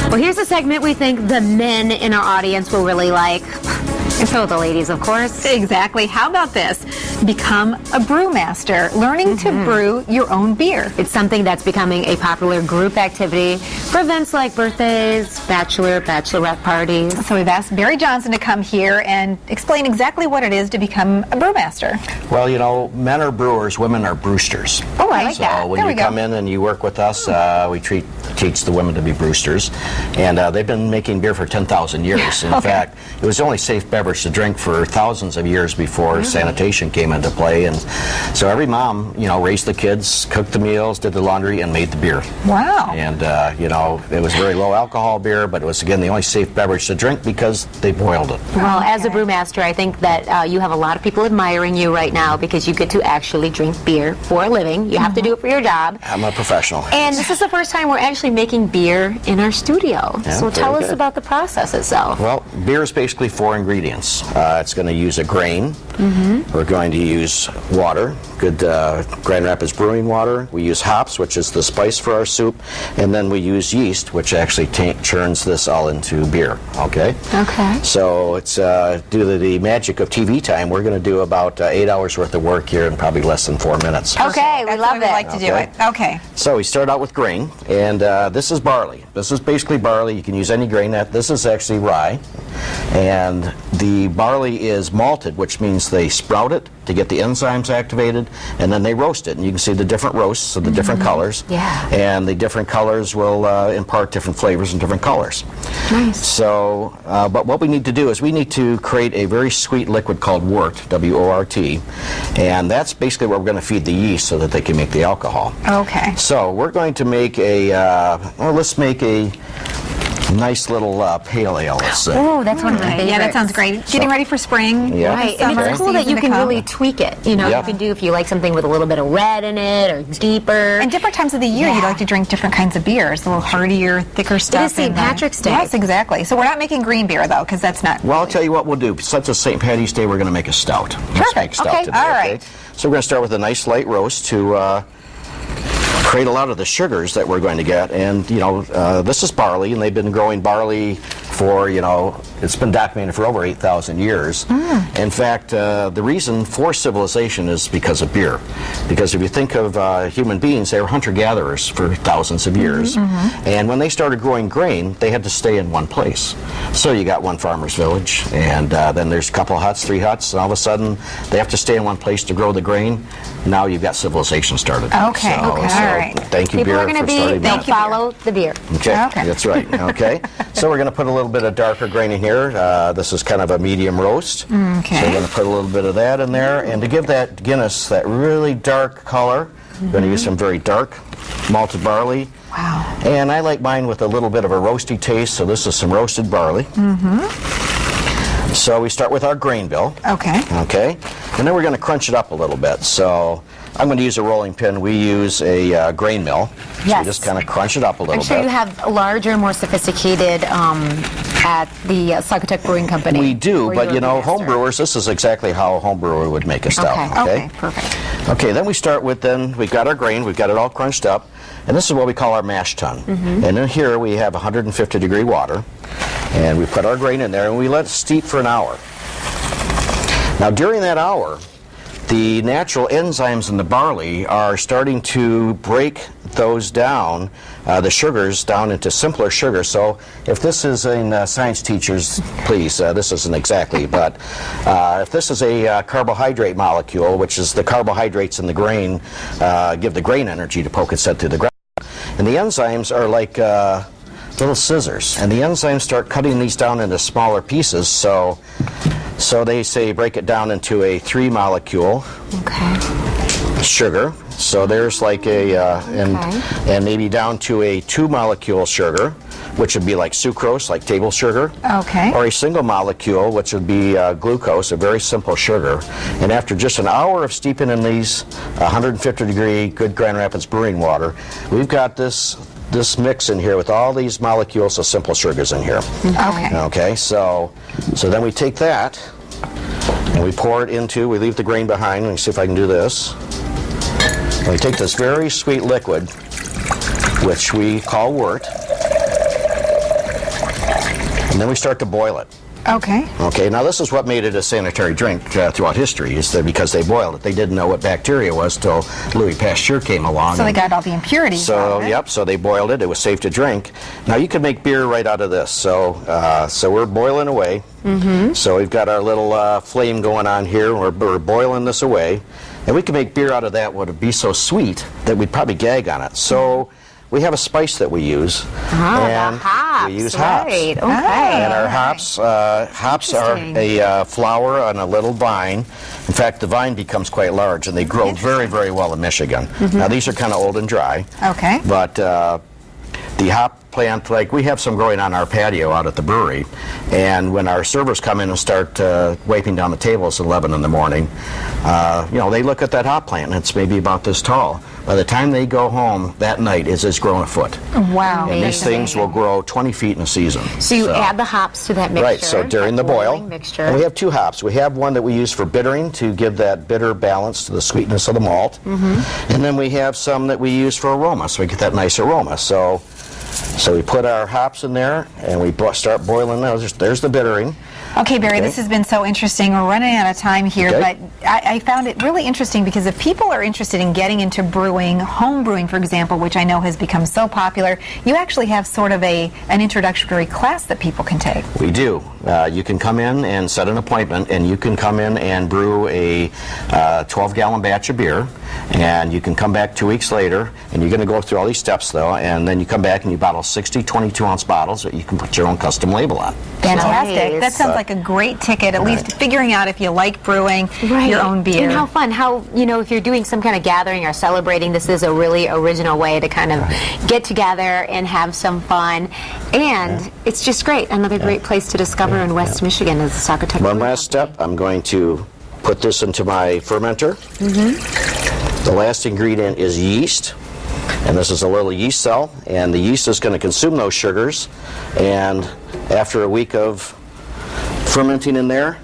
Well, here's a segment we think the men in our audience will really like. And so the ladies, of course. Exactly. How about this? Become a brewmaster, learning to brew your own beer. It's something that's becoming a popular group activity for events like birthdays, bachelorette parties. So we've asked Barry Johnson to come here and explain exactly what it is to become a brewmaster. Well, you know, men are brewers, women are brewsters. Oh, I like that. So when you come in and you work with us, we teach the women to be brewsters. And they've been making beer for 10,000 years. In fact, it was the only safe beverage to drink for thousands of years before sanitation came into play. And so every mom, you know, raised the kids, cooked the meals, did the laundry, and made the beer. Wow. And, you know, it was very low alcohol beer, but it was, again, the only safe beverage to drink because they boiled it. Well, as a brewmaster, I think that you have a lot of people admiring you right now because you get to actually drink beer for a living. You have to do it for your job. I'm a professional. And this is the first time we're actually making beer in our studio. Yeah, so tell us good. about the process itself. Well, beer is basically 4 ingredients. It's going to use a grain. We're going to use water, good Grand Rapids brewing water. We use hops, which is the spice for our soup. And then we use yeast, which actually churns this all into beer. Okay? Okay. So it's due to the magic of TV time, we're going to do about 8 hours worth of work here in probably less than 4 minutes. Okay, we That's love how we it. like to do it. Okay. So we start out with grain, and this is barley. This is basically barley. You can use any grain. This is actually rye, and the barley is malted, which means they sprout it to get the enzymes activated, and then they roast it. And you can see the different roasts of the different colors. Yeah. And the different colors will impart different flavors and different colors. Nice. So, but what we need to do is we need to create a very sweet liquid called wort, W-O-R-T, and that's basically what we're going to feed the yeast so that they can make the alcohol. Okay. So we're going to make a, well, let's make a nice little pale ale, let's say. Oh, that's one of my favorites. Yeah, that sounds great. Getting ready for spring. Yeah. Right, and Summer it's cool that you season to can come. really tweak it. You know, Yep. you can do if you like something with a little bit of red in it or deeper. And different times of the year, Yeah. you'd like to drink different kinds of beers, a little heartier, thicker stuff. St. Patrick's Day. Yes, exactly. So we're not making green beer, though, because that's not... Well, I'll tell you what we'll do. Since it's St. Patty's Day, we're going to make a stout. Let's make stout Okay. today, All right. So we're going to start with a nice light roast to create a lot of the sugars that we're going to get. And, you know, this is barley, and they've been growing barley for, you know, it's been documented for over 8,000 years. In fact, the reason for civilization is because of beer. Because if you think of human beings, they were hunter-gatherers for thousands of years. And when they started growing grain, they had to stay in one place. So you got one farmer's village, and then there's a couple of huts, 3 huts, and all of a sudden they have to stay in one place to grow the grain. Now you've got civilization started. Okay, So, all right. Thank you, People beer, are going for to be, starting they'll that. follow the beer. Okay, Okay. that's right. Okay, so we're going to put a little bit of darker grain in here. This is kind of a medium roast. Okay. So we're going to put a little bit of that in there, and to give that Guinness that really dark color, we're going to use some very dark malted barley. Wow. And I like mine with a little bit of a roasty taste, so this is some roasted barley. So we start with our grain bill. Okay. Okay, and then we're going to crunch it up a little bit. So I'm going to use a rolling pin. We use a grain mill. So Yes. we just kind of crunch it up a little I'm sure bit. you have a larger, more sophisticated at the Saugatuck Brewing Company. We do, where but you're you a know, brewmaster. home brewers, this is exactly how a home brewer would make a stout. Okay, perfect. Okay, then we start with, we've got our grain, we've got it all crunched up, and this is what we call our mash tun. And in here we have 150 degree water, and we put our grain in there and we let it steep for an hour. Now during that hour, the natural enzymes in the barley are starting to break those down, the sugars down into simpler sugars. So if this is in science teachers, please, this isn't exactly, but if this is a carbohydrate molecule, which is the carbohydrates in the grain, give the grain energy to poke its head through the ground. And the enzymes are like little scissors, and the enzymes start cutting these down into smaller pieces. So they say break it down into a 3 molecule sugar. So there's like a, and maybe down to a 2 molecule sugar, which would be like sucrose, like table sugar. Okay. Or a single molecule, which would be glucose, a very simple sugar. And after just an hour of steeping in these 150 degree good Grand Rapids brewing water, we've got this mix in here with all these molecules of simple sugars in here. Okay, so then we take that and we pour it into, we leave the grain behind. Let me see if I can do this. And we take this very sweet liquid, which we call wort, and then we start to boil it. Okay. Okay, now this is what made it a sanitary drink throughout history, is that because they boiled it. They didn't know what bacteria was till Louis Pasteur came along. So they got all the impurities out of it. Yep, so they boiled it. It was safe to drink. Now you can make beer right out of this. So we're boiling away. So we've got our little flame going on here. We're boiling this away. And we can make beer out of that. Would be so sweet that we'd probably gag on it. So we have a spice that we use, and the hops, we use hops. right, okay. And our hops are a flower on a little vine. In fact, the vine becomes quite large, and they grow very, very well in Michigan. Now, these are kind of old and dry. Okay. But the hop plant, like we have some growing on our patio out at the brewery, and when our servers come in and start wiping down the tables at 11 in the morning, they look at that hop plant, and it's maybe about this tall. By the time they go home that night, it's grown a foot. Wow. And these things will grow 20 feet in a season. So you add the hops to that mixture. Right, so during the boil, mixture. and we have two hops. We have one that we use for bittering to give that bitter balance to the sweetness of the malt. And then we have some that we use for aroma, so we get that nice aroma. So we put our hops in there, and we start boiling those. There's the bittering. Okay, Barry, this has been so interesting. We're running out of time here, but I found it really interesting because if people are interested in getting into brewing, home brewing, for example, which I know has become so popular, you actually have sort of an introductory class that people can take. We do. You can come in and set an appointment, and you can come in and brew a 12-gallon batch of beer, and you can come back 2 weeks later, and you're going to go through all these steps, though, and then you come back and you bottle 60 22-ounce bottles that you can put your own custom label on. Fantastic. Nice. That sounds like a great ticket, at least figuring out if you like brewing your own beer. And how fun. How, if you're doing some kind of gathering or celebrating, this is a really original way to kind of get together and have some fun. And it's just great. Another great place to discover in West Michigan is the Saugatuck. One last step. I'm going to put this into my fermenter. The last ingredient is yeast. And this is a little yeast cell, and the yeast is going to consume those sugars, and after a week of fermenting in there,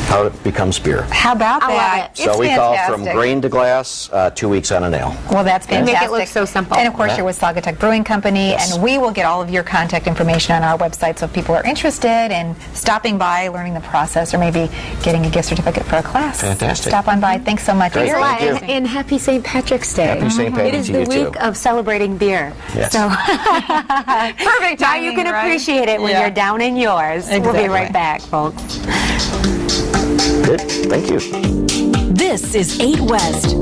how it becomes beer. How about that? I love it. So we call from grain to glass, 2 weeks on a nail. Well, that's fantastic. Make it look so simple. And of course, you're with Saugatuck Brewing Company, and we will get all of your contact information on our website. So if people are interested in stopping by, learning the process, or maybe getting a gift certificate for a class, Fantastic. stop on by. Thanks so much. Great. Thank you. And happy St. Patrick's Day. Happy St. Patrick's It Day is to the you, week too. of celebrating beer. Yes. So Perfect now timing, you can right? appreciate it when Yeah. you're down in yours. We'll be Exactly. right back, folks. Good. Thank you. This is 8 West.